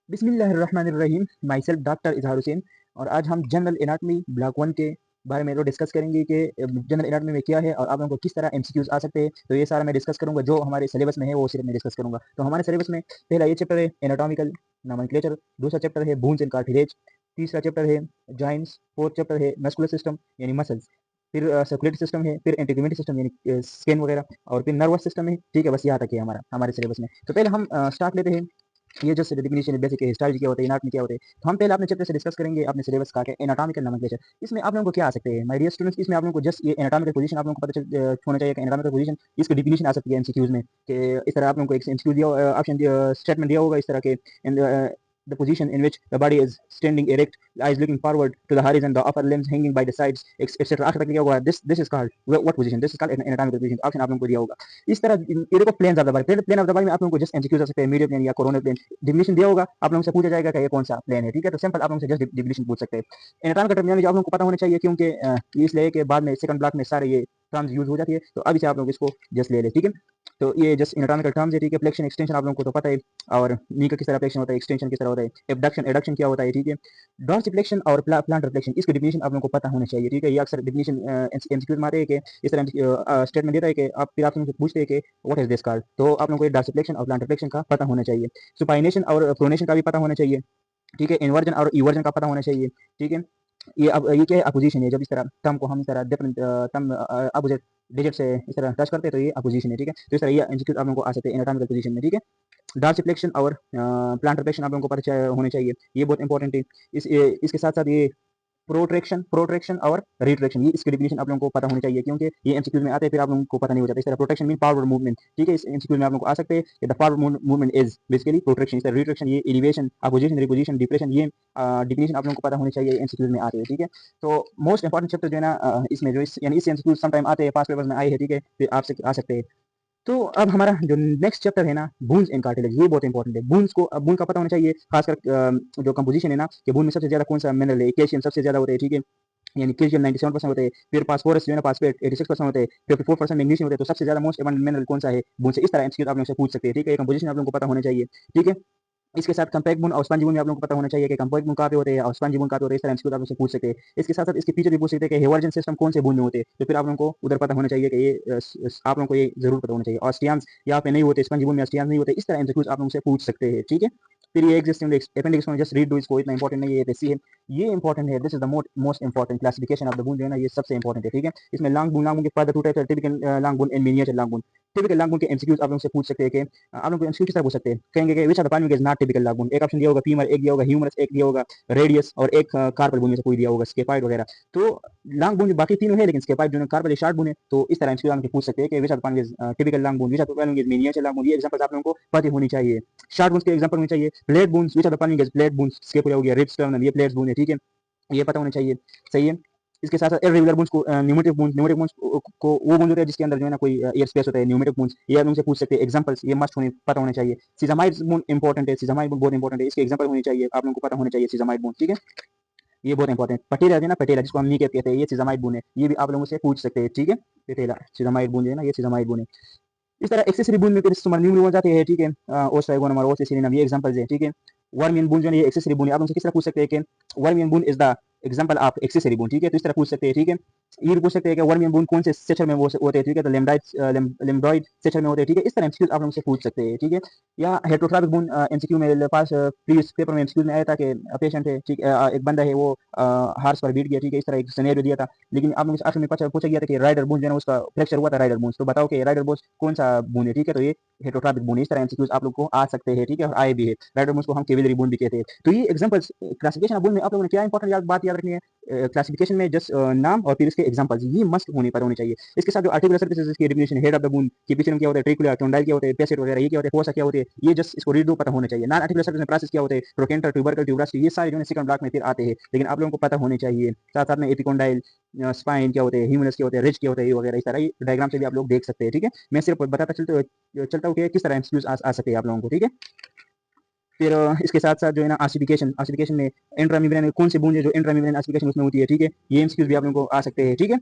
बिस्मिल्लाहिर्रहमानिर्रहीम। My self doctor इजहार हुसैन और आज हम जनरल एनाटमी ब्लॉक वन के बारे में डिस्कस करेंगे कि जनरल एनाटमी में क्या है और आप लोगों को किस तरह एमसीक्यूज आ सकते हैं। तो ये सारा मैं डिस्कस करूंगा, जो हमारे सिलेबस में है वो सिर्फ मैं डिस्कस करूंगा। तो हमारे सिलेबस में पहला ये चैप्टर है एनाटॉमिकल नोमेनक्लेचर, दूसरा चैप्टर है बोन्स एंड कार्टिलेज, तीसरा चैप्टर है जॉइंट्स, फोर्थ चैप्टर है मस्कुलर सिस्टम यानी मसल्स, फिर सर्कुलेटरी सिस्टम है, फिर इंटीग्रेटरी सिस्टम यानी स्किन वगैरह, और फिर नर्वस सिस्टम है। ठीक है, बस यहाँ तक है हमारे सिलेबस में। तो पहले हम स्टार्ट लेते हैं। ये जो डेफिनेशन बेसिक हिस्टोलॉजी क्या होता है, एनाटॉमी क्या होता है, तो हम पहले अपने चैप्टर से डिस्कस करेंगे अपने सिलेबस का एनाटॉमिकल नोमेनक्लेचर। इसमें आप लोगों को क्या आ सकते हैं माय डियर स्टूडेंट्स, इसमें आप लोगों को जस्ट ये एनाटॉमिकल पोजीशन आप लोगों को पता होना चाहिए कि एनाटॉमिकल पोजीशन इसकी डेफिनेशन आ सकती है एमसीक्यूज में कि इस तरह आप लोगों को एक एमसीक्यू दिया ऑप्शन स्टेटमेंट दिया होगा इस तरह के the position in which the body is standing erect, eyes looking forward to the horizon, the upper limbs hanging by the sides, etc. आखिर तक लिखा होगा this is called what position, this is called anatomical position। Option आप लोगों को दिया होगा इस तरह। ये देखो planes of the body, plane of the body में आप लोगों को जस्ट एमसीक्यूज आ सकते हैं, मीडियम प्लेन या कोरोनल प्लेन। डिफिनेशन दिया होगा, आप लोगों से पूछा जाएगा कि ये कौन सा प्लेन है। ठीक है, तो सिंपल आप लोगों से जस्ट डिफिनेशन पूछ सकते हैं। एनाटॉमिकल टर्मिनोलॉजी आप लोगों को पता होना चाहिए क्योंकि इसलिए कि बाद में सेकंड ब्लॉक में सारे ये टर्म्स यूज हो जाती है, तो अभी से आप लोग इसको जस्ट ले ले। ठीक है, तो ये जस्ट एनाटॉमिकल टर्म्स है। ठीक है, फ्लेक्शन एक्सटेंशन आप लोगों को तो पता है, और नी का किस तरह फ्लेक्शन होता है, एक्सटेंशन किस तरह होता है, एबडक्शन एडक्शन क्या होता है। ठीक है, डॉर्सिफ्लेक्शन और प्लांटर फ्लेक्शन इसकी डिफिनेशन आप लोगों को पता होना चाहिए। ठीक है, ये अक्सर डिफिनेशन एमसीक्यू में आते हैं कि इस तरह स्टेटमेंट देता है कि आप फिर आपसे पूछते हैं कि व्हाट इज दिस कॉल्ड, तो आप लोगों को डॉर्सिफ्लेक्शन और प्लांटर फ्लेक्शन का पता होना चाहिए। सुपाइनेशन और प्रोनेशन का भी पता होना चाहिए। ठीक है, इन्वर्जन और इवर्जन का पता होना चाहिए। ठीक है, ये अब ये क्या है, अपोजिशन है। जब इस तरह टर्म को हम इस तरह डिफरेंट टर्म अपोजिट डिजिट से इस तरह टच करते हैं तो ये अपोजिशन है। ठीक है, तो इस तरह ये एमसीक्यू आप लोगों को आ सकते हैं एनाटॉमिकल पोजीशन में। ठीक है, डॉर्सिफ्लेक्शन और प्लांटर फ्लेक्शन आप लोगों को पता होने चाहिए, ये बहुत इंपॉर्टेंट है। इसके साथ साथ ये प्रोट्रैक्शन प्रोट्रैक्शन और रिट्रैक्शन, ये इसकी डेफिनेशन आप लोगों को पता होनी चाहिए क्योंकि ये एमसीक्यूज में आते हैं, फिर आप लोगों को पता नहीं हो जाता। इस तरह प्रोट्रैक्शन मीन फॉरवर्ड मूवमेंट। ठीक है, इस एमसीक्यूज में आप लोगों को आ सकते हैं कि the forward movement is basically protraction. इस तरह रिट्रैक्शन ये एलिवेशन, अपोजिशन, रिपोजिशन, डिप्रेशन, ये डेफिनेशन आप लोगों को पता होनी चाहिए एमसीक्यूज में आते हैं। ठीक है, तो मोस्ट इंपॉर्टेंट चैप्टर जो है ना इसमें जो यानी इस एमसीक्यूज सम टाइम आते हैं, पास पेपर्स में आए हैं। ठीक है, फिर आपसे आ सकते हैं। तो अब हमारा जो नेक्स्ट चैप्टर है ना बोन्स एंड कार्टिलेज, ये बहुत इंपॉर्टेंट है। बोन का पता होना चाहिए, खासकर जो कंपोजिशन है ना कि बोन में सबसे ज्यादा कौन सा मिनरल है, कैल्शियम सबसे ज्यादा होता है। ठीक है, यानी कैल्शियम 97% होते हैं, फिर फास्फोरस जो है ना फास्फेट 86% होते हैं, 54% मैग्नीशियम होते हैं। तो सबसे ज्यादा मोस्ट अबंडेंट मिनरल कौन सा है बोन से, इस तरह एमसीक्यू आप लोग से पूछ सकते हैं। ठीक है, ये कंपोजिशन आप लोगों को पता होना चाहिए। ठीक है, इसके साथ कंपैक्ट बोन और स्पंजी बोन में आप लोगों को पता होना चाहिए कि कंपैक्ट बोन कहाँ पे होते हैं और स्पंजी बोन कहाँ पे होते हैं। इस तरह एमसीक्यू आप लोग से पूछ सकते हैं। इसके साथ साथ इसके फीचर भी पूछ सकते हैं कि हेवर्जन सिस्टम कौन से बोन में होते हैं, तो फिर आप लोगों को उधर पता होना चाहिए कि ये आप लोगों को ये जरूर पता होना चाहिए। ऑस्टियंस यहाँ पे नहीं होते, स्पंजी बोन में ऑस्टियंस नहीं होते। इस तरह एमसीक्यूज आप लोगों से पूछ सकते हैं। ठीक है, फिर ये एग्जिस्टिंग अपेंडिक्स में जस्ट रीड डू, इसको इतना इंपॉर्टेंट नहीं है, ये है। ये इंपॉर्टेंट है, this is the most important classification of the bone जो है ना, ये सबसे इंपॉर्टेंट है। ठीक है, इसमें लॉन्ग बोन के फादर टू टाइप्स है, typical long bone and miniature long bone. Typical long bone के एमसीक्यूज आप लोगों से पूछ सकते हैं कि आप लोग एमसीक्यू किस तरह पूछ सकते हैं, कहेंगे कि which are the following is not typical long bone. एक ऑप्शन दिया होगा फीमर, एक दिया होगा ह्यूमरस, एक दिया होगा रेडियस, और एक कार्पल बोन में से कोई दिया होगा स्केपाइड वगैरह। तो लॉन्ग बोन बाकी तीनों है, लेकिन स्केपाइड जो है कार्पल शॉर्ट बोन है। तो इस तरह एमसीक्यू आप पूछ सकते हैं कि which are the following is typical long bone, which are the following is miniature long bone. ये एग्जांपल्स आप लोगों को पता होनी चाहिए। शॉर्ट बोन्स के एग्जांपल होने चाहिए, plate bones, which are the following is plate bones, scapula हो गया, रिब्स टर्मिनल, ये प्लेट्स बोन है। ठीक है, ये पता होना चाहिए। सही है, इसके साथ साथ इररेगुलर बोन्स को न्यूमेटिक बोन्स को वो बोन होता है जिसके अंदर जो है ना कोई एयर स्पेस होता है, न्यूमेटिक बोन्स, ये आप उनसे पूछ सकते हैं। एग्जांपल्स ये मस्ट होने पता होने चाहिए। सिजामाइड बोन इंपॉर्टेंट है, सिजामाइड बोन बहुत इंपॉर्टेंट है, इसके एग्जांपल होने चाहिए, आप लोगों को पता होने चाहिए सिजामाइड बोन। ठीक है, ये बहुत इंपॉर्टेंट। पटेला है ना, पटेला जिसको हम नी कहते हैं, ये सिजामाइड बोन है, ये भी आप लोगों से पूछ सकते हैं। ठीक है, पटेला सिजामाइड बोन है ना, ये सिजामाइड बोन है। इस तरह एक्सेसरी बोन में फिर तुम्हारे न्यूमरी हो जाते हैं। ठीक है, ओस्ट्राइगोनम और ओसिसिलिनम, ये एग्जांपल्स हैं। ठीक है, वर्मियन बोन जो है ये एक्सेसरी बोन है, आप उनसे किस तरह पूछ सकते हैं कि wormian bone is the example of accessory bone. ठीक है, तो इस तरह पूछ सकते हैं। ठीक है, ये भी पूछ सकते हैं कि वर्मियन बोन कौन से सेक्शन में वो होते हैं। ठीक है, तो लिम्ब्रॉइड सेक्शन में होते हैं। ठीक है, इस तरह एमसीक्यूज आप लोगों से पूछ सकते हैं। ठीक है, या हेटरोट्रॉपिक बोन एमसीक्यू में पास प्रीवियस पेपर में एमसीक्यूज में आया था कि पेशेंट है, ठीक एक बंदा है वो हार्स पर बीट गया। ठीक है, इस तरह एक सिनेरियो दिया था, लेकिन आप लोगों से आखिर में पूछा गया था कि राइडर बोन जो है ना उसका फ्रैक्चर हुआ था, राइडर बोन, तो बताओ कि राइडर बोन कौन सा बोन है। ठीक है, तो ये हेटरोट्रॉपिक बोन, इस तरह एमसीक्यूज आप लोग को आ सकते हैं। ठीक है, और आए भी है। राइडर बोन को हम केविलरी बोन भी कहते हैं। तो ये एग्जांपल्स क्लासिफिकेशन ऑफ बोन में आप लोगों ने क्या इंपॉर्टेंट बात याद रखनी है, क्लासिफिकेशन में जस्ट नाम और फिर इसके एग्जांपल्स, ये मस्ट होने पर होने चाहिए। इसके साथ जो आर्टिकुलर सर्फेसेस की definition, head of the bone के पीछे में क्या होता है, ट्रिकुलर, कंडाइल क्या होता है, पेसेट वगैरह ये क्या होता है, फोसा क्या होते हैं, ये जस्ट इसको रीड दो, पता होने चाहिए। नॉन आर्टिकुलर सर्फेस में प्रोसेस क्या होते हैं, ट्रोकेंटर, ट्यूबरकल, ट्यूबरस, ये सारे जो है सेकंड ब्लॉक में फिर आते हैं, लेकिन आप लोगों को पता होने चाहिए। साथ साथ में एपिकोंडाइल, स्पाइन क्या होते हैं, ह्यूमरस क्या होते हैं, रिज क्या होते हैं, ये वगैरह इस तरह ये डायग्राम से भी आप लोग देख सकते हैं। ठीक है, मैं सिर्फ बताता चलता हूँ कि किस तरह एमसीक्यूज आ सकते हैं आप लोगों को। ठीक है, फिर इसके साथ साथ जो है ना आसिफिकेशन, आसिफिकेशन में इंट्रामेम्ब्रेन कौन से बूंद है जो इंट्रामेम्ब्रेन आसिफिकेशन उसमें होती है। ठीक है, ये एमसीक्यूज भी आप लोगों को आ सकते हैं। ठीक है,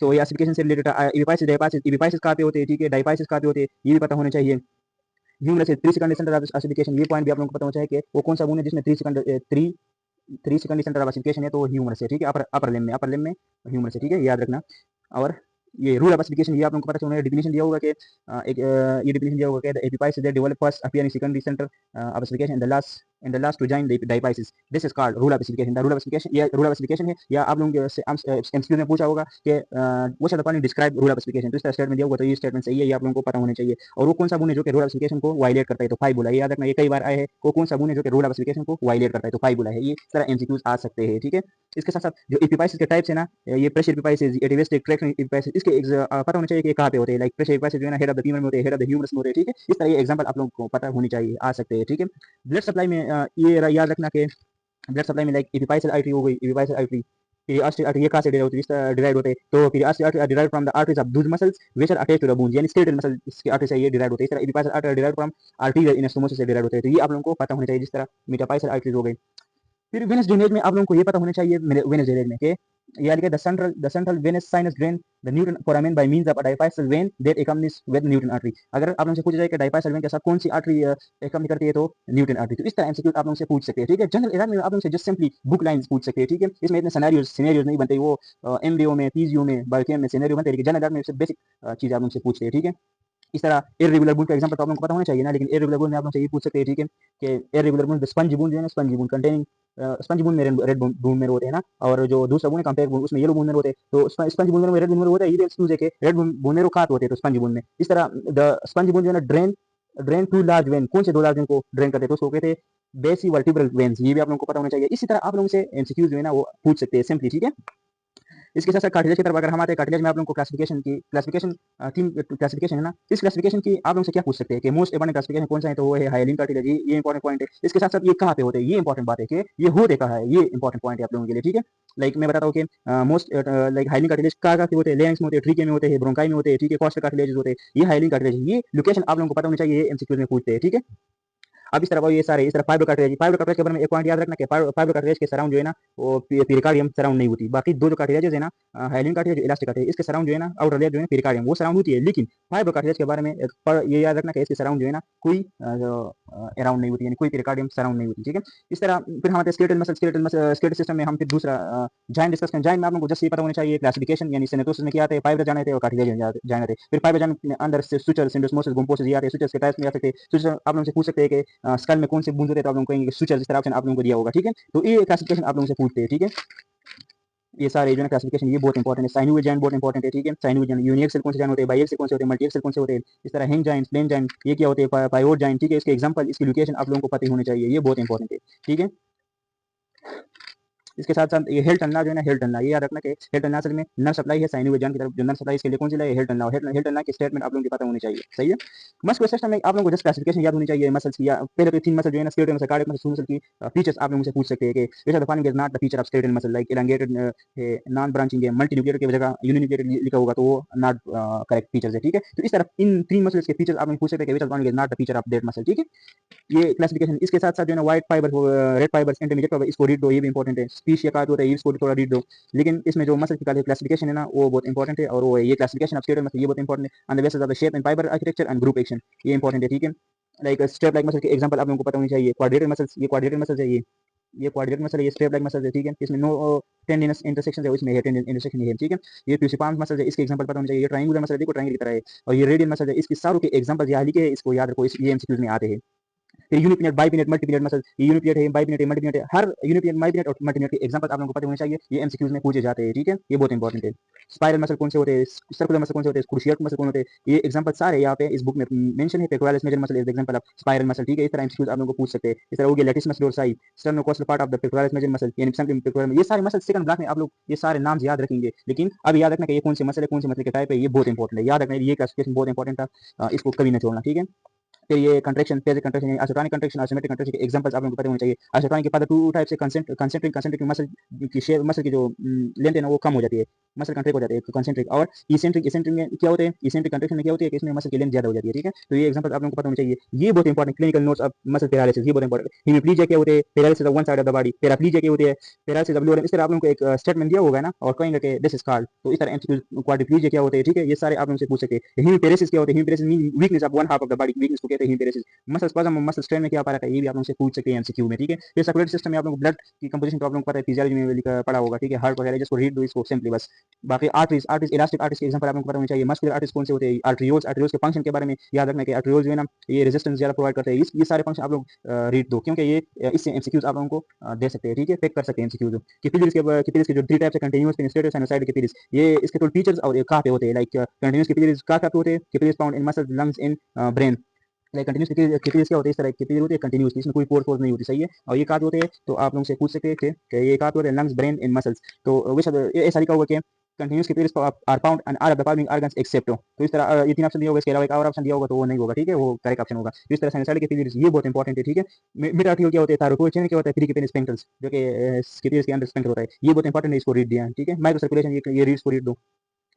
तो ये आसिफिकेशन से रिलेटेड एपिपाइसिस, डायपाइसिस, एपिपाइसिस कहाँ पे होते हैं, ठीक है, डायपाइसिस कहाँ पे होते हैं, ये भी पता होने चाहिए। Humerus 3 second centre of ossification, ये पॉइंट भी आप लोगों को पता होना चाहिए कि वो कौन सा बोन है जिसमें 3 सेकंड सेंटर ऑफ ऑसिफिकेशन है, तो वो ह्यूमरस है, ठीक है, अपर लिम्ब में ह्यूमरस है, ठीक है, याद रखना। और ये रूल ऑफ ऑसिफिकेशन ये आप लोगों को पता होना है, डिफिनेशन दिया होगा कि ये डिफिनेशन दिया होगा कि the epiphysis that develop first appear in secondary centre of ossification in the last to join the diaphysis, this is called rule of ossification. The rule of ossification, ये रूल ऑफ ऑसिफिकेशन है, या आप लोगों से MCQ में पूछा होगा कि what are the following describe rule of ossification, तो इस तरह स्टेटमेंट दिया होगा, तो ये स्टेटमेंट सही है, ये आप लोगों को पता होना चाहिए। और वो कौन सा गुण है जो कि रूल ऑफ ऑसिफिकेशन को वायलेट करता है, तो फाइबुला, ये याद रखना, ये कई बार आए हैं, वो कौन सा गुण है जो कि रूल ऑफ ऑसिफिकेशन को वायलेट करता है, तो फाइबुला है। ये इस तरह एमसीक्यूज आ सकते हैं, ठीक है। इसके साथ साथ जो एपिपाइसिस के टाइप्स है ना, ये प्रेशर एपिपाइसिस, एटिवेस्टिक ट्रैक्शन एपिपाइसिस, इसके पता होना चाहिए कि कहाँ पे होते हैं, लाइक प्रेशर एपिपाइसिस जो है ना हेड ऑफ द फीमर में होते हैं, हेड ऑफ द ह्यूमरस में होते हैं, ठीक है। इस तरह ये एग्जांपल आप लोगों को पता होनी चाहिए, आ सकते हैं, ठीक है। ब्लड सप्लाई में ये याद रखना कि ब्लड सप्लाई में लाइक एपिपाइसल आर्टरी हो गई, एपिपाइसल आर्टरी, पीरियास्टिक आर्टरी, ये कहाँ से डिराइव होते हैं, तो periosteal artery derive from the arteries of those muscles which are attached to the bones, यानी स्केलेटल मसल इसके आर्टरी से ये डिराइव होते हैं। इस तरह epiphyseal artery derive from arterial anastomosis से डिराइव होते हैं, तो ये आप लोगों को पता होना चाहिए, जिस तरह मेटापाइसल आर्टरीज हो गई। फिर वेनस ड्रेनेज में आप लोगों को ये पता होना चाहिए, वेनस ड्रेनेज में कि यानी कि the central venous sinus drain the nutrient foramen by means of a diaphyseal vein that accompanies with nutrient artery. अगर आप लोगों से पूछा जाए कि डायपाइसल वेन के साथ कौन सी आर्टरी एकम्पनी करती है, तो न्यूटन आर्टरी। तो इस तरह एमसीक्यू आप लोगों से पूछ सकते हैं, ठीक है। जनरल इरादा में आप लोगों से जस्ट सिंपली बुक लाइंस पूछ सकते हैं, ठीक है। इसमें इतने सिनेरियोज नहीं बनते, वो एमबीओ में, पीजीओ में, बायोकेम में सिनेरियो बनते हैं, लेकिन जनरल इरादा में सिर्फ बेसिक चीज आप लोगों से पूछते हैं, ठीक है। इस तरह इर्रेगुलर बूंद का एग्जांपल तो आप लोगों को पता होना चाहिए ना, लेकिन इर्रेगुलर बूंद में आप लोग से ये पूछ सकते हैं, ठीक है, कि इर्रेगुलर बूंद स्पंज बूंद जो है ना, स्पंज बूंद कंटेनिंग स्पंज बूंद में रेड बूंद में होते हैं ना, और जो दूसरा बूंद है कंपेयर बूंद उसमें येलो बूंद में होते हैं, तो स्पंज बूंद में रेड बूंद में होता है, ये एक्सक्यूज है कि रेड बूंद में कहाँ होते हैं, तो स्पंज बूंद में। इस तरह द स्पंज बूंद जो है ना ड्रेन टू लार्ज वेन, कौन से दो लार्ज वेन को ड्रेन करते हैं, तो उसको कहते हैं बेसी वर्टिब्रल वेन्स, ये भी आप लोगों को पता होना चाहिए। इसी तरह आप लोगों से एमसीक्यूज जो है ना वो पूछ सकते हैं सिंपली, ठीक है। इसके साथ साथ कार्टिलेज की तरफ अगर हम आते हैं, कार्टिलेज में आप लोगों को क्लासिफिकेशन तीन क्लासिफिकेशन है ना, इस क्लासिफिकेशन की आप लोगों से क्या पूछ सकते हैं कि मोस्ट इंपोर्टेंट क्लासिफिकेशन कौन सा है, तो वो है हाइलिन कार्टिलेज, ये इंपॉर्टेंट पॉइंट है। इसके साथ साथ ये कहाँ पे होते हैं, ये इंपॉर्टेंट बात है कि ये होते कहाँ है, ये इंपॉर्टेंट पॉइंट है आप लोगों के लिए, ठीक है। लाइक मैं बताता हूँ कि मोस्ट लाइक हाइलिन कार्टिलेज कहाँ होते हैं, लेंस में होते हैं, ट्रीके में होते हैं, ब्रोंकाई में होते हैं, ठीक है, कॉस्टल कार्टिलेज होते हैं, ये हाइलिन कार्टिलेज, ये लोकेशन आप लोगों को पता होनी चाहिए, ये एमसीक्यू में पूछते हैं, ठीक है। अब इस तरह ये सारे इस तरह फाइबर कार्टिलेज के बारे में एक पॉइंट याद रखना कि फाइबर कार्टिलेज के सराउंड जो है ना वो पेरिकार्डियम सराउंड नहीं होती। बाकी दो जो कार्टिलेजेस है ना, हाइलिन कार्टिलेज, इलास्टिक कार्टिलेज, इसके सराउंड जो है ना आउटर लेयर जो है पेरिकार्डियम वो सराउंड होती है, लेकिन फाइबर कार्टिलेज के बारे में ये याद रखना कि इसके सराउंड जो है ना कोई अराउंड नहीं होती, यानी कोई पेरिकार्डियम सराउंड नहीं होती, ठीक है। इस तरह फिर हम आते हैं स्केलेटल सिस्टम में हम फिर दूसरा जॉइंट डिस्कस करें। जॉइंट में आप लोगों को जस्ट ये पता होना चाहिए क्लासिफिकेशन, यानी सिनेटोसिस में क्या आते हैं, फाइबर जाने थे और कार्टिलेज जाने थे। फिर फाइबर जाने में अंदर से सुचर, सिंडोस्मोसिस, गुम्पोसिस ये आते हैं, सुचर्स के टाइप्स में आ सकते हैं। सुचर आप लोगों से पूछ सकते हैं कि स्कल में कौन से बूंद होते हैं, तो आप लोगों को कहेंगे सुचर, जिस तरह ऑप्शन आप लोगों को दिया होगा, ठीक है। तो ये क्लासिफिकेशन आप लोगों से पूछते हैं, ठीक है। ये सारे जो है क्लासिफिकेशन ये बहुत इंपॉर्टेंट है। साइनोइड जॉइंट बहुत इंपॉर्टेंट है, ठीक है। साइनोइड जॉइंट यूनिएक्सल कौन से जॉइंट होते हैं, बाइएक्सल कौन से होते हैं, मल्टीएक्सल कौन से होते हैं। इस तरह हिंज जॉइंट, प्लेन जॉइंट ये क्या होते हैं, पायोड जॉइंट, ठीक है। इसके एग्जांपल, इसकी लोकेशन आप लोगों को पता होनी चाहिए, ये बहुत इंपॉर्टेंट है, ठीक है। इसके साथ साथ ये हेल टनला जो है ना, हेल टनला ये याद रखना कि हेल टनला असल में नर्व सप्लाई है साइनोइड जॉइंट की तरफ, जो नर्व सप्लाई इसके लिए कौन सी है, हेल टनला। हेल टनला की स्टेटमेंट आप लोगों को पता होनी चाहिए, सही है। मस्कुलर सिस्टम में आप लोगों को जस्ट क्लासिफिकेशन याद होनी चाहिए मसल्स की, या पहले तो तीन मसल जो है ना skeletal muscle, cardiac muscle, muscle की फीचर्स आप लोगों से पूछ सकते हैं कि which are the following is not the feature of skeletal muscle, like elongated है, नॉन ब्रांचिंग है, मल्टी न्यूक्लिएटेड की जगह यूनिन्यूक्लिएटेड लिखा होगा, तो वो नॉट करेक्ट फीचर्स है, ठीक है। तो इस तरह इन तीन मसल्स के फीचर्स आप लोग पूछ सकते हैं कि which are the following is not the feature of that muscle, ठीक है। ये क्लासिफिकेशन। इसके साथ साथ जो है ना white fibre, red fibres, intermediate fibre, इसको रीड दो, ये भी इंपॉर्टेंट है। स्पीच या कार्ड होता है, इसको थोड़ा रीड दो। लेकिन इसमें जो मसल की क्लासिफिकेशन है ना वो बहुत इंपॉर्टेंट है, और वो ये क्लासिफिकेशन ऑफ स्केलेटल मसल ये बहुत इंपॉर्टेंट है। On the basis of the shape and fibre architecture and group action, ये इंपॉर्टेंट है, ठीक है। लाइक स्ट्रेप लाइक मसल के एग्जांपल आप लोगों को पता होनी चाहिए। क्वाड्रेटर मसल्स, ये क्वाड्रेटर मसल है, ये क्वाड्रेटर मसल है, ये स्ट्रेप लाइक मसल है, ठीक है। इसमें नो टेंडिनस इंटरसेक्शन है, इसमें है टेंडिन इंटरसेक्शन है, ठीक है। ये प्यूसिपार्म मसल है, इसके एग्जांपल पता होने चाहिए। ये ट्रायंगुलर मसल है, देखो ट्रायंगल की तरह है। और ये रेडियल मसल है, इसके सारों के एग्जांपल यहाँ लिखे हैं, इसको याद रखो, ये एमसीक्यूज में आते हैं। फिर यूनिपिनेट, बाइपिनेट, मल्टीपिनेट मसल, ये यूनिपिनेट है, बाइपिनेट है, मल्टीपिनेट है, हर यूनिपिनेट, बाइपिनेट और मल्टीपिनेट के एग्जांपल आप लोगों को पता होने चाहिए, ये एमसीक्यूज में पूछे जाते हैं, ठीक है। ये बहुत इंपॉर्टेंट है। स्पाइरल मसल कौन से होते हैं, सर्कुलर मसल कौन से होते हैं, क्रूशियल मसल कौन होते हैं, ये एग्जांपल सारे यहाँ पे इस बुक में मेंशन है। Pectoralis major muscle is example of spiral muscle, ठीक है। इस तरह एमसीक्यूज आप लोगों को पूछ सकते हैं। इस तरह हो गया latissimus dorsi, sternocostal part of the pectoralis major muscle, यानी पेक्टोरल, ये सारे मसल सेकंड ब्लॉक में आप लोग ये सारे नाम याद रखेंगे। लेकिन अब याद रखना कि ये कौन से मसल है, कौन से मसल के टाइप है, ये बहुत इंपॉर्टेंट है, याद रखना, ये क्लासिफिकेशन बहुत इंपॉर्टेंट था, इसको कभी ना छोड़ना, ठीक है। फिर ये contraction, phase contraction, isotonic contraction, isometric contraction के एग्जांपल्स आप लोगों को पता होने चाहिए। आइसोटोनिक के बाद टू टाइप से कंसेंट्रिक मसल की शेप, मसल की जो लेंथ है ना वो कम हो जाती है, मसल कंट्रैक्ट हो जाते हैं कंसेंट्रिक, और इसेंट्रिक में क्या होते हैं, इसेंट्रिक कंट्रैक्शन में क्या होती है कि इसमें मसल की लेंथ ज्यादा हो जाती है, ठीक है। तो ये एग्जांपल आप लोगों को पता होना चाहिए, ये बहुत important clinical notes of muscle paralysis, ये बहुत इंपॉर्टेंट। हेमिप्लीजिया क्या होते हैं, paralysis of one side of the body, paraplegia क्या होती है, पैरालिसिस ऑफ लोअर, इस तरह आप लोगों को एक स्टेटमेंट दिया होगा ना, और कहेंगे कि दिस इज कॉल्ड, तो इस तरह एमसीक्यू क्वाड्रिप्लीजिया क्या होते हैं, ठीक है, ये सारे आप लोगों से पूछ सकते हैं। हेमिपेरेसिस क्या होते हैं, hemiparesis mean weakness of one half of the body, weakness को कहते हैं हेमिपेरेसिस। मसल स्पазम, मसल स्ट्रेन में क्या फर्क है, ये भी आप लोगों से पूछ सकते हैं एमसीक्यू में, ठीक है। फिर सर्कुलेटरी सिस्टम में आप लोगों को ब्लड की कंपोजिशन तो आप लोगों को पता है, फिजियोलॉजी में पढ़ा होगा, ठीक है, हार्ट वगैरह, जिसको रीड दो इसको सिंपली बस। बाकी आर्टरीज, इलास्टिक आर्टरीज के एग्जांपल आप लोगों को पता होना चाहिए। मस्कुलर आर्टरीज कौन से होते हैं, आर्टरियोल्स, के फंक्शन के बारे में याद रखना कि आर्टरियोल्स जो है ना ये रेजिस्टेंस ज्यादा प्रोवाइड करते हैं, ये सारे फंक्शन आप लोग रीड दो, क्योंकि ये इससे एमसीक्यूज आप लोगों को दे सकते हैं, ठीक है, पिक कर सकते हैं एमसीक्यूज। कैपिलरीज के जो थ्री टाइप्स है, कंटीन्यूअस, पेनिस्ट्रेटिव, साइनोसाइड कैपिलरीज, ये इसके टोटल फीचर्स और कहां पे होते हैं, लाइक कंटीन्यूअस कैपिलरीज कहां पे होते हैं, capillaries found in muscles, lungs, in brain. Like continuous capillaries क्या होते हैं, इस तरह कैपिलरी होती है कंटिन्यूस, इसमें कोई पोर्स नहीं होती, सही है। और ये कहाँ पे होते हैं, तो आप लोगों से पूछ सकते थे कि ये कहाँ पे होते हैं, लंग्स, ब्रेन, इन मसल्स। तो ऐसा लिखा हुआ कि continuous capillaries are found and all of the following organs except, तो इस तरह ये तीन ऑप्शन दिया होगा, इसके अलावा एक और ऑप्शन दिया होगा तो वो नहीं होगा, ठीक है, वो करेक्ट ऑप्शन होगा। तो इस तरह साइनोसाइड कैपिलरीज ये बहुत इंपॉर्टेंट है, ठीक है। मिड आर्टिकल क्या होते हैं, थायरोइड चैनल क्या होता है, फ्री कैपिलरी स्फिंक्टर्स, जो कि कैपिलरीज के अंदर स्फिंक्टर होता है, ये बहुत इंपॉर्टेंट है, इसको रीड दिया, ठीक है। माइक्रो सर्कुलेशन, ये रीड्स को रीड दो,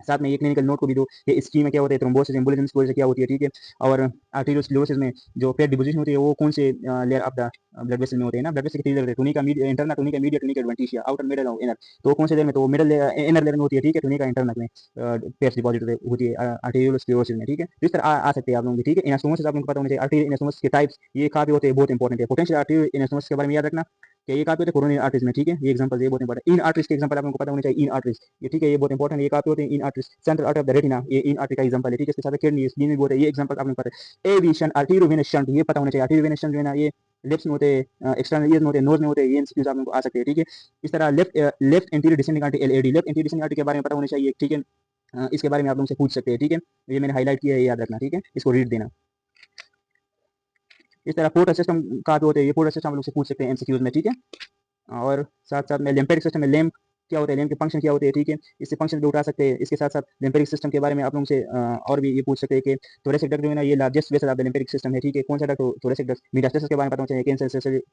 साथ में ये क्लिनिकल नोट को भी दो कि इस्कीमिया में क्या होता है, थ्रोम्बोसिस, एम्बोलिज्म की वजह से क्या होती है, ठीक है। और आर्टेरियोस्क्लेरोसिस में जो फेट डिपोजिशन होती है वो कौन से layer of the blood vessel में होते हैं ना, ब्लड वेसल के तीन लेयर होते हैं, tunica internal, tunica media, tunica adventitia, outer, middle और इनर। तो कौन से लेयर में, तो मिडल इनर लेयर में होती है, ठीक है, टुनिका इंटरनल में फेट्स डिपॉजिट होती है आर्टेरियोस्क्लेरोसिस में, ठीक है। तो इस तरह आ सकते हैं आप लोगों की, ठीक है। इनास्टोमोसिस आप लोगों को पता होना चाहिए, आर्टेरियल इनास्टोमोसिस के टाइप्स ये कहाँ पे होते हैं, बहुत इंपॉर्टेंट है। पोटेंशियल आर्टेरियल इनास्टोमोसिस के बारे में याद रखना कि ये कहाँ पे होते हैं, कोरोनरी आर्टरीज में, ठीक है, ये एग्जांपल ये बहुत इंपॉर्टेंट। इन आर्टरीज के एग्जांपल आप लोगों को पता होना चाहिए, इन आर्टरीज ये, ठीक है, ये बहुत इंपॉर्टेंट है, ये कहाँ पे होते हैं, इन arteries. Central artery of the retina, ये इन आर्टरी का एग्जांपल है, ठीक है। इसके साथ किडनी, स्प्लीन में भी होते हैं, ये एग्जांपल आप लोगों को पता है। एविएशन, आर्टेरियोवेनस शंट, ये पता होना चाहिए, आर्टेरियोवेनस शंट जो है ना ये लिप्स में होते हैं, एक्सटर्नल ईयर्स में होते हैं, नोज में होते हैं, ये एमसीक्यूज आप लोगों को आ सकते हैं, ठीक है। इस तरह left anterior descending artery, LAD, left anterior descending artery के बारे में पता होना चाहिए, ठीक है। इसके बारे में आप लोगों से पूछ सकते हैं, ठीक है, ये मैंने हाईलाइट किया है, याद रखना, ठीक है, इसको रीड देना। इस तरह पोर्टल सिस्टम कहाँ पे होते हैं, ये पोर्टल सिस्टम आप लोग से पूछ सकते हैं एमसीक्यूज में, ठीक है। और साथ साथ में लिम्फेटिक सिस्टम में लैम्प क्या होता है, लैम्प के फंक्शन क्या होते हैं, ठीक है, इससे फंक्शन भी उठा सकते हैं। इसके साथ साथ लिम्फेटिक सिस्टम के बारे में आप लोगों से और भी ये पूछ सकते हैं कि थोरेसिक डक्ट जो है ना ये largest vessel of the lymphatic system है, ठीक है, कौन सा डक्ट, थोरेसिक डक्ट। मेटास्टेसिस के बारे में पता होना चाहिए,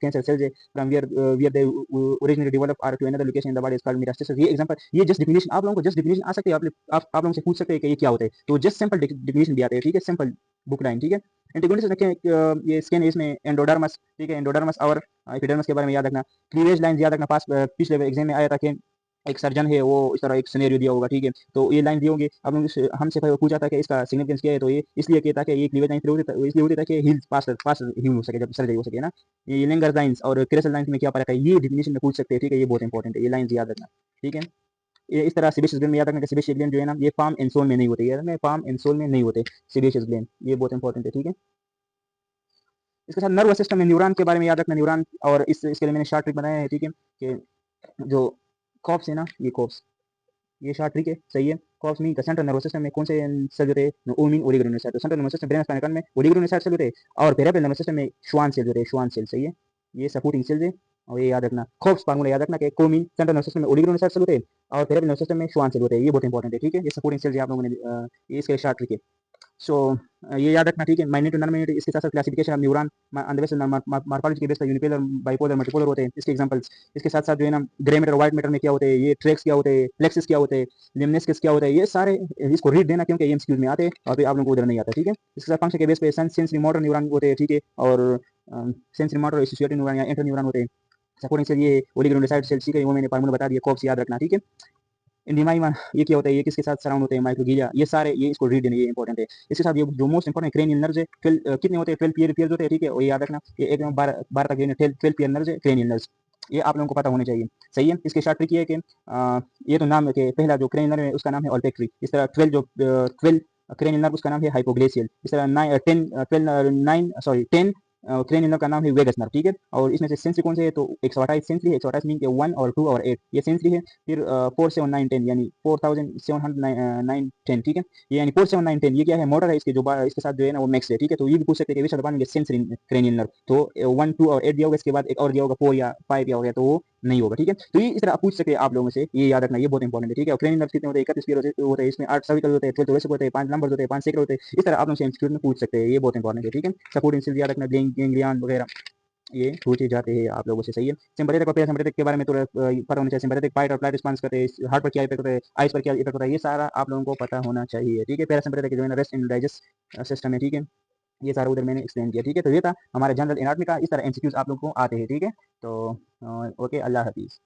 cancer cells from where they originally develop are to another location in the body is called metastasis, ये एग्जांपल, ये जस्ट डिफिनेशन आप लोगों को जस्ट डिफिनेशन आ सकते हैं, आप लोगों से पूछ सकते हैं कि ये क्या होता है, तो जस्ट सिंपल डिफिनेशन भी आते हैं, ठीक है, सिंपल बुक लाइन, ठीक है। एंटीगोनिस रखें, ये स्किन है, इसमें एंडोडर्मस, ठीक है, एंडोडर्मस और एपिडर्मस के बारे में याद रखना। क्लीवेज लाइन याद रखना, पास पिछले एग्जाम में आया था कि एक सर्जन है वो इस तरह एक सिनेरियो दिया होगा, ठीक है, तो ये लाइन दी होगी, अब हमसे पूछा था कि इसका सिग्निफिकेंस क्या है, तो ये इसलिए कहता कि ये क्लीवेज लाइन इसलिए होती था कि हील पास हील हो सके, जब सर्जरी हो सके ना। ये लिंगर लाइंस और क्रेसल लाइंस में क्या फर्क है, ये डिफिनेशन में पूछ सकते हैं, ठीक है, ये बहुत इंपॉर्टेंट है, ये लाइंस याद रखना, ठीक है। ये इस तरह सीबेशियस ग्लैंड में याद रखना कि सीबेशियस ग्लैंड जो है ना ये पाम एंड सोल में नहीं होते, याद रखना पाम एंड सोल में नहीं होते सीबेशियस ग्लैंड, ये बहुत इंपॉर्टेंट है, ठीक है। इसके साथ नर्वस सिस्टम में न्यूरॉन के बारे में याद रखना, न्यूरॉन, और इसके लिए मैंने शॉर्ट ट्रिक बनाया है, ठीक है, कि जो कॉप्स है ना, ये कॉप्स, ये शॉर्ट ट्रिक है, सही है। Cops mean central nervous system में कौन से सेल होते हैं, ओ मीन ओलिगोडेंड्रोसाइट, तो central nervous system brain spinal cord में ओलिगोडेंड्रोसाइट सेल होते हैं, और पेरिफेरल नर्वस सिस्टम में श्वान सेल होते हैं, श्वान सेल, सही है, ये सपोर्टिंग सेल्स है। और ये याद रखना, कॉप्स फार्मूला याद रखना कि को मीन सेंट्रल नर्वस सिस्टम में ओलिगोडेंड्रोसाइट सेल होते हैं और पेरिफेरल नर्वस सिस्टम में श्वान सेल होते हैं, ये बहुत इंपॉर्टेंट है, ठीक है, ये सपोर्टिंग सेल्स आप लोगों ने ये इसके शॉर्ट ट्रिक है। सो ये याद रखना, ठीक है, माइन्यूट टू नॉन माइन्यूट, इसके साथ साथ classification of neuron on the basis morphology के बेस पर यूनिपोलर, बाइपोलर, मल्टीपोलर होते हैं, इसके एग्जांपल्स। इसके साथ साथ जो है ना ग्रे मैटर, व्हाइट मैटर में क्या होते हैं, ये ट्रैक्स क्या होते हैं, प्लेक्सिस क्या होते हैं, लिम्नेस्किस क्या होता है, ये सारे इसको रीड देना, क्योंकि ये एमसीक्यूज में आते हैं और आप लोगों को उधर नहीं आता, ठीक है। इसके साथ फंक्शन के बेस पे सेंसरी मोटर न्यूरॉन होते हैं, ठीक है, और सेंसरी मोटर एसोसिएटेड न्यूरॉन या इंटर न्यूरॉन होते हैं। सपोर्टिंग सेल ये ओलिगोडेंड्रोसाइट सेल, ठीक है, वो मैंने फार्मूला बता दिया, कॉप्स याद रखना, ठीक है। इंडिमाइमा ये क्या होता है, ये किसके साथ सराउंड होते हैं, माइक्रोगिलिया, ये सारे ये इसको रीड देना, ये इंपॉर्टेंट है। इसके साथ ये जो मोस्ट इंपॉर्टेंट क्रेनियल नर्व्स है, कितने होते हैं, 12 पेयर होते हैं, ठीक है, और ये याद रखना, ये एक 12 तक 12 पेयर नर्व्स है, क्रेनियल नर्व्स, ये आप लोगों को पता होने चाहिए, सही है। इसके शॉर्ट ट्रिक ये है कि ये तो नाम है कि पहला जो क्रेनियल नर्व है उसका नाम है ऑल्फैक्टरी, इस तरह 12 क्रेनियल नर्व उसका नाम है हाइपोग्लेशियल, इस तरह 10 क्रेनियल नर्व का नाम है वेगस नर्व, ठीक है। और इसमें से सेंसरी कौन से है, तो 128 सेंसरी है, 128 मीन के 1 और 2 और 8 ये सेंसरी है। फिर 4 7 9 10 यानी 4709 10, ठीक है, ये यानी 4 7 9 10 ये क्या है, मोटर है, इसके जो इसके साथ जो है ना वो मैक्स है, ठीक है। तो ये भी पूछ सकते हैं कि which are the sensory cranial nerve, तो 1 2 और 8 दिया होगा, इसके बाद एक और दिया होगा 4 या 5 या हो गया, तो वो नहीं होगा, ठीक है। तो ये इस तरह आप पूछ सकते हैं आप लोगों से, ये याद रखना, ये बहुत इंपॉर्टेंट है, ठीक है। और क्रेनियल नर्व कितने होते हैं, 31 पेयर होते हैं, इसमें 8 सर्विकल होते हैं, 12 थोरेसिक होते हैं, 5 लंबर होते हैं, 5 सेक्रल होते हैं, इस तरह आप लोग से एमसीक्यू में पूछ सकते हैं, ये बहुत इंपॉर्टेंट है, ठीक है। सपोर्टिंग सेल याद रखना, गैंग्लियन वगैरह, ये पूछे जाते हैं आप लोगों से, सही है। सिंपैथेटिक और पैरासिम्पैथेटिक के बारे में थोड़ा पता होना चाहिए। सिंपैथेटिक फाइट और फ्लाइट रिस्पांस करते हैं, हार्ट पर क्या इफेक्ट होता है, आइस पर क्या इफेक्ट होता है, ये सारा आप लोगों को पता होना चाहिए, ठीक है। पैरासिम्पैथेटिक जो है ना, रेस्ट एंड डाइजेस्ट सिस्टम है, ठीक है। ये सारा उधर मैंने एक्सप्लेन किया, ठीक है। तो ये था हमारा जनरल एनाटॉमी का, इस तरह एमसीक्यूज आप लोगों को आते हैं, ठीक है। तो ओके, अल्लाह हाफिज़।